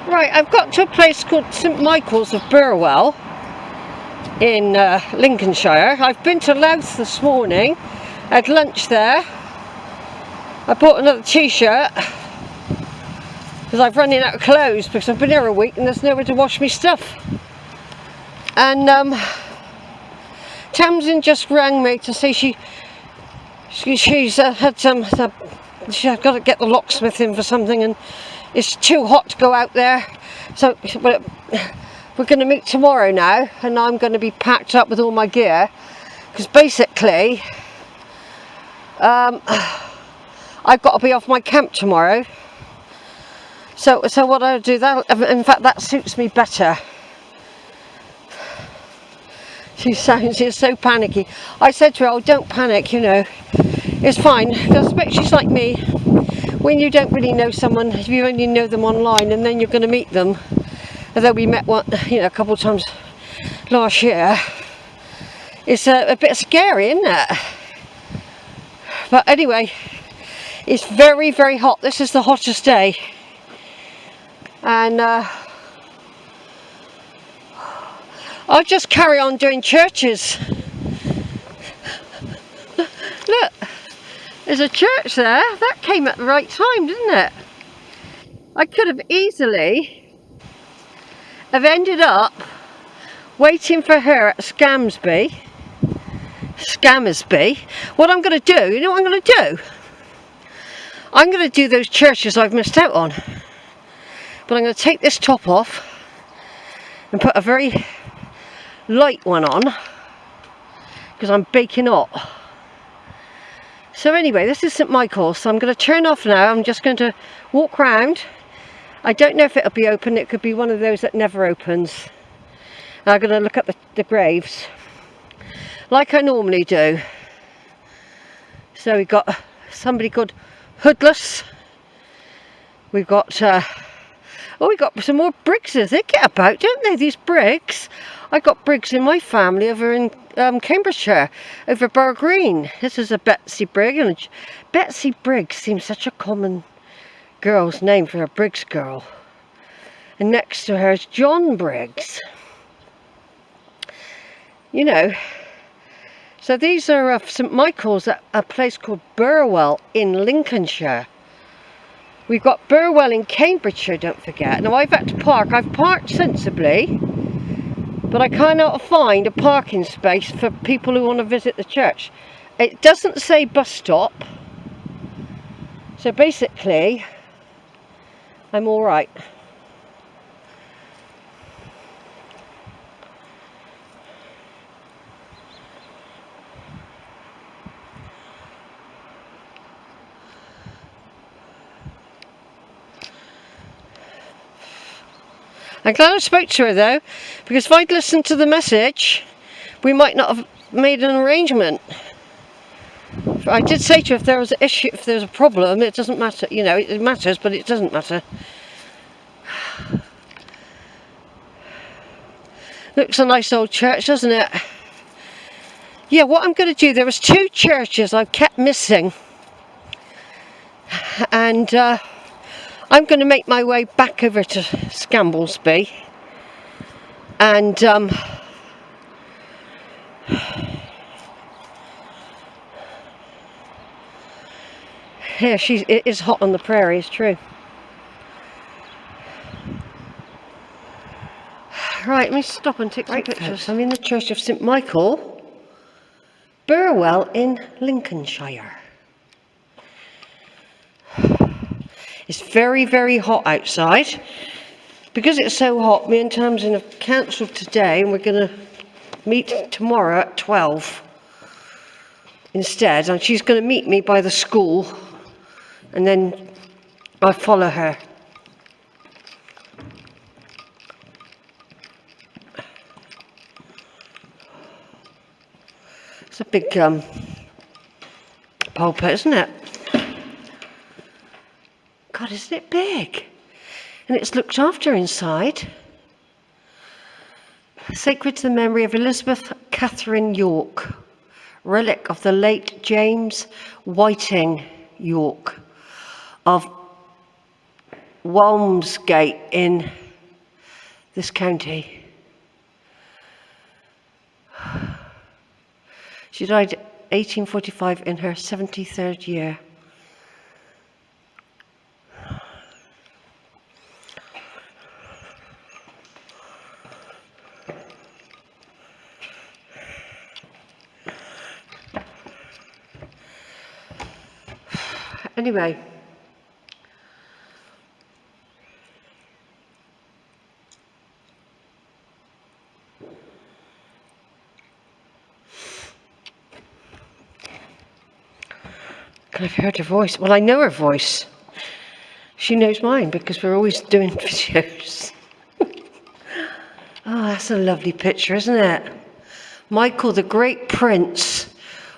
Right, I've got to a place called St Michael's of Burwell in Lincolnshire. I've been to Louth this morning, had lunch there. I bought another t-shirt because I've running out of clothes because I've been here a week and there's nowhere to wash my stuff. And Tamsin just rang me to say she's had some, she's got to get the locksmith in for something and it's too hot to go out there. So we're going to meet tomorrow now, and I'm going to be packed up with all my gear because basically I've got to be off my camp tomorrow. So what I'll do, that in fact that suits me better. She's so panicky. I said to her, oh, don't panic, you know, it's fine. Because she's like me, when you don't really know someone, if you only know them online and then you're going to meet them, although we met one, a couple of times last year, it's a bit scary, isn't it? But anyway, it's very, very hot. This is the hottest day. And I'll just carry on doing churches. Look, there's a church there. That came at the right time, didn't it? I could have easily ended up waiting for her at Scamsby. What I'm going to do, you know what I'm going to do? I'm going to do those churches I've missed out on. But I'm going to take this top off and put a very light one on because I'm baking hot. So anyway, this is St Michael's, so I'm going to turn off now. I'm just going to walk round. I don't know if it'll be open. It could be one of those that never opens. I'm going to look at the graves like I normally do. So we've got somebody called Hoodless. We've got we got some more Briggses. They get about, don't they, these Briggs? I got Briggs in my family over in Cambridgeshire, over Bar Green. This is a Betsy Brigg, and Betsy Briggs seems such a common girl's name for a Briggs girl. And next to her is John Briggs. You know, so these are St Michael's at a place called Burwell in Lincolnshire. We've got Burwell in Cambridgeshire, don't forget. Now I've had to park. I've parked sensibly, but I cannot find a parking space for people who want to visit the church. It doesn't say bus stop. So basically, I'm all right. I'm glad I spoke to her though, because if I'd listened to the message, we might not have made an arrangement. I did say to her if there was an issue, if there's a problem, it doesn't matter, you know, it matters, but it doesn't matter. Looks a nice old church, doesn't it? Yeah, what I'm going to do, there was 2 churches I've kept missing. And I'm going to make my way back over to Scamblesby and yeah, it is hot on the prairie, it's true. Right, let me stop and take some pictures. I'm in the church of St Michael, Burwell in Lincolnshire. It's very, very hot outside. Because it's so hot, me and Tamsin have cancelled today and we're going to meet tomorrow at 12 instead. And she's going to meet me by the school and then I'll follow her. It's a big pulpit, isn't it? God, isn't it big? And it's looked after inside. Sacred to the memory of Elizabeth Catherine York, relic of the late James Whiting York of Walmsgate in this county. She died 1845 in her 73rd year. Anyway, I've heard her voice. Well, I know her voice. She knows mine because we're always doing videos. Oh, that's a lovely picture, isn't it? Michael, the great prince,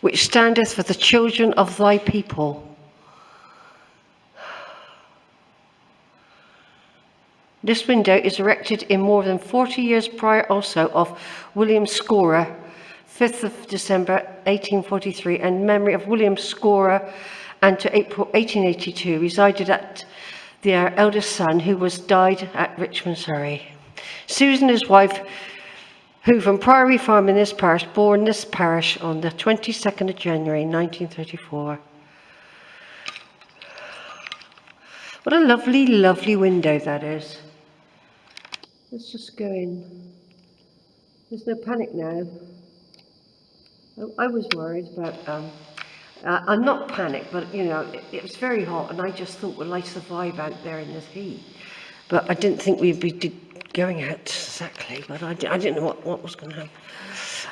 which standeth for the children of thy people. This window is erected in more than 40 years prior also of William Scorer, 5th of December 1843, and memory of William Scorer, and to April 1882 resided at their eldest son, who was died at Richmond, Surrey. Susan, his wife, who from Prairie farm in this parish, born this parish on the 22nd of January 1934. What a lovely, lovely window that is. Let's just go in. There's no panic now. I was worried about, I'm not panicked, but you know, it was very hot and I just thought, will I survive out there in this heat? But I didn't think we'd be going out exactly, but I didn't know what was going to happen.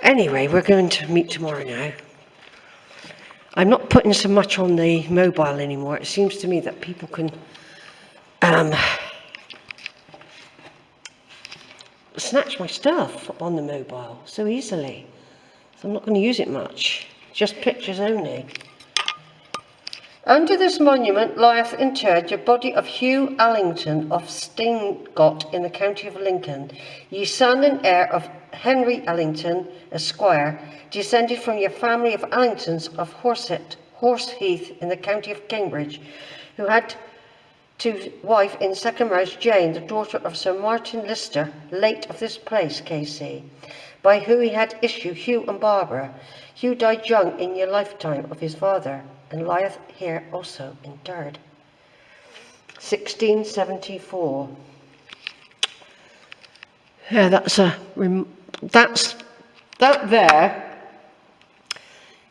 Anyway, we're going to meet tomorrow now. I'm not putting so much on the mobile anymore. It seems to me that people can snatch my stuff on the mobile so easily. So I'm not going to use it much, just pictures only. Under this monument lieth interred your body of Hugh Allington of Stingott in the county of Lincoln, ye son and heir of Henry Allington, Esquire, descended from your family of Allingtons of Horseheath in the county of Cambridge, who had to wife in second marriage Jane, the daughter of Sir Martin Lister, late of this place, KC, by who he had issue Hugh and Barbara. Hugh died young in your lifetime of his father, and lieth here also interred. 1674. Yeah, that there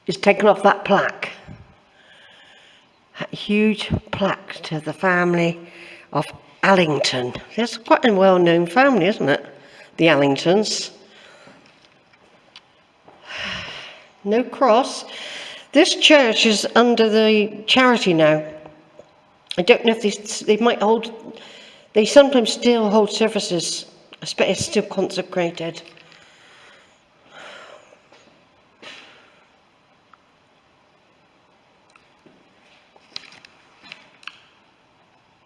is taken off that plaque. That huge plaque to the family of Allington. That's quite a well-known family, isn't it? The Allingtons. No cross. This church is under the charity now. I don't know if they might hold, they sometimes still hold services. I expect it's still consecrated.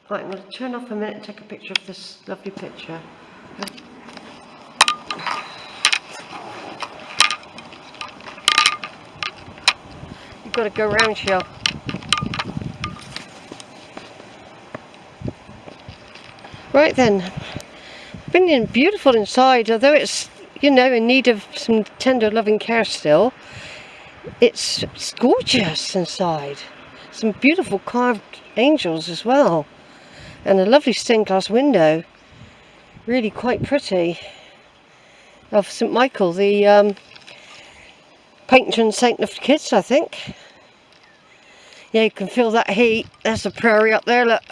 Right, I'm going to turn off a minute and take a picture of this lovely picture. You've got to go round, Sheila. Right then, been beautiful inside, although it's, you know, in need of some tender loving care still. It's gorgeous inside. Some beautiful carved angels as well. And a lovely stained glass window. Really quite pretty. Of St Michael, the patron saint of kids, I think. Yeah, you can feel that heat. There's the Prairie up there, look.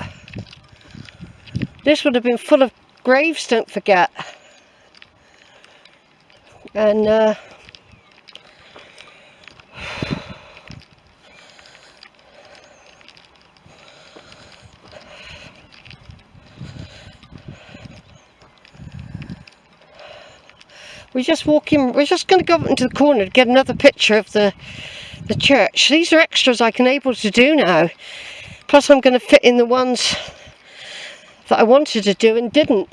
This would have been full of graves, don't forget. And we're just walking, we're just going to go up into the corner to get another picture of the church. These are extras I can able to do now. Plus I'm going to fit in the ones that I wanted to do and didn't.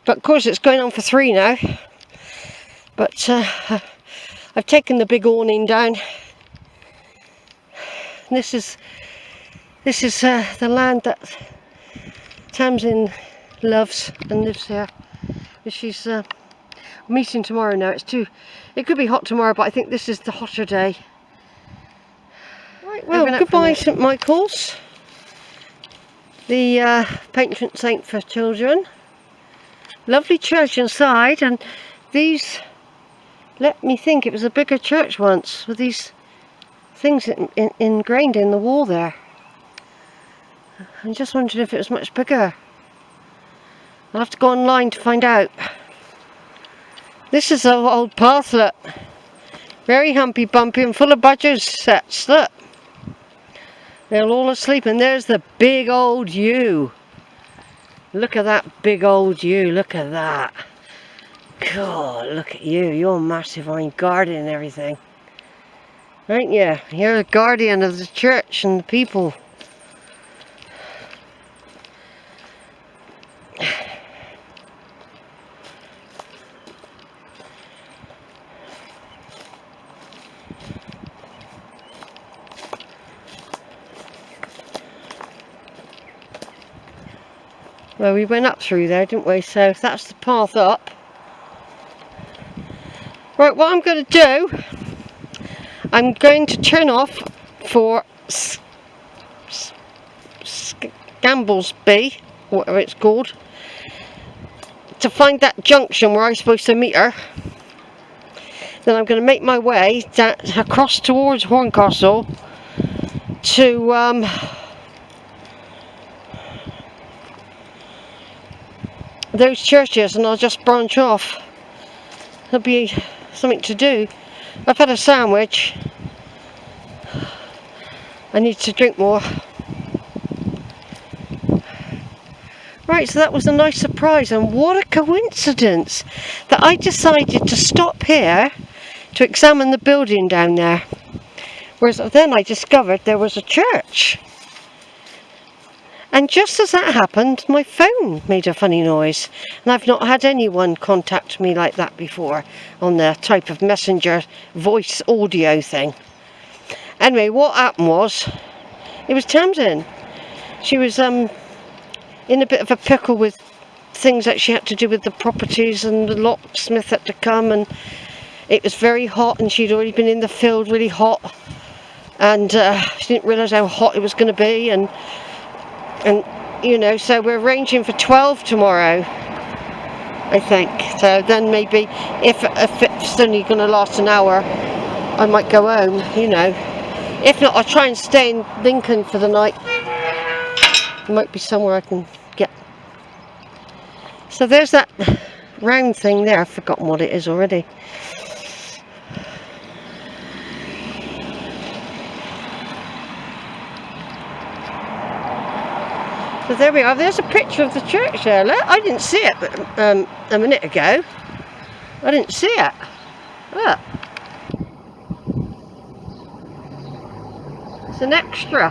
But of course it's going on for 3 now. But I've taken the big awning down. This is the land that Tamsin loves and lives here. She's meeting tomorrow now. It could be hot tomorrow, but I think this is the hotter day. Right, well, goodbye St Michael's, the patron saint for children. Lovely church inside, and these, let me think, it was a bigger church once with these things ingrained in the wall there. I'm just wondering if it was much bigger. I'll have to go online to find out. This is an old path, look. Very humpy bumpy and full of badger sets, look. They're all asleep, and there's the big old yew. Look at that big old yew, look at that. God, look at you, you're massive on garden and everything. Aren't you? You're the guardian of the church and the people. Well, we went up through there, didn't we? So that's the path up. Right, what I'm going to do, I'm going to turn off for Gamblesby, whatever it's called, to find that junction where I'm supposed to meet her. Then I'm going to make my way down, across towards Horncastle to those churches, and I'll just branch off. There'll be something to do. I've had a sandwich. I need to drink more. Right, so that was a nice surprise, and what a coincidence that I decided to stop here to examine the building down there. Whereas then I discovered there was a church. And just as that happened, my phone made a funny noise. And I've not had anyone contact me like that before on the type of messenger voice audio thing. Anyway, what happened was, it was Tamsin. She was in a bit of a pickle with things that she had to do with the properties, and the locksmith had to come, and it was very hot, and she'd already been in the field really hot, and she didn't realise how hot it was going to be, and you know, so we're arranging for 12 tomorrow, I think. So then maybe if it's only going to last an hour, I might go home, you know. If not, I'll try and stay in Lincoln for the night. Might be somewhere I can get. So there's that round thing there. I've forgotten what it is already. So there we are. There's a picture of the church there. Look, I didn't see it a minute ago. I didn't see it. Look. It's an extra.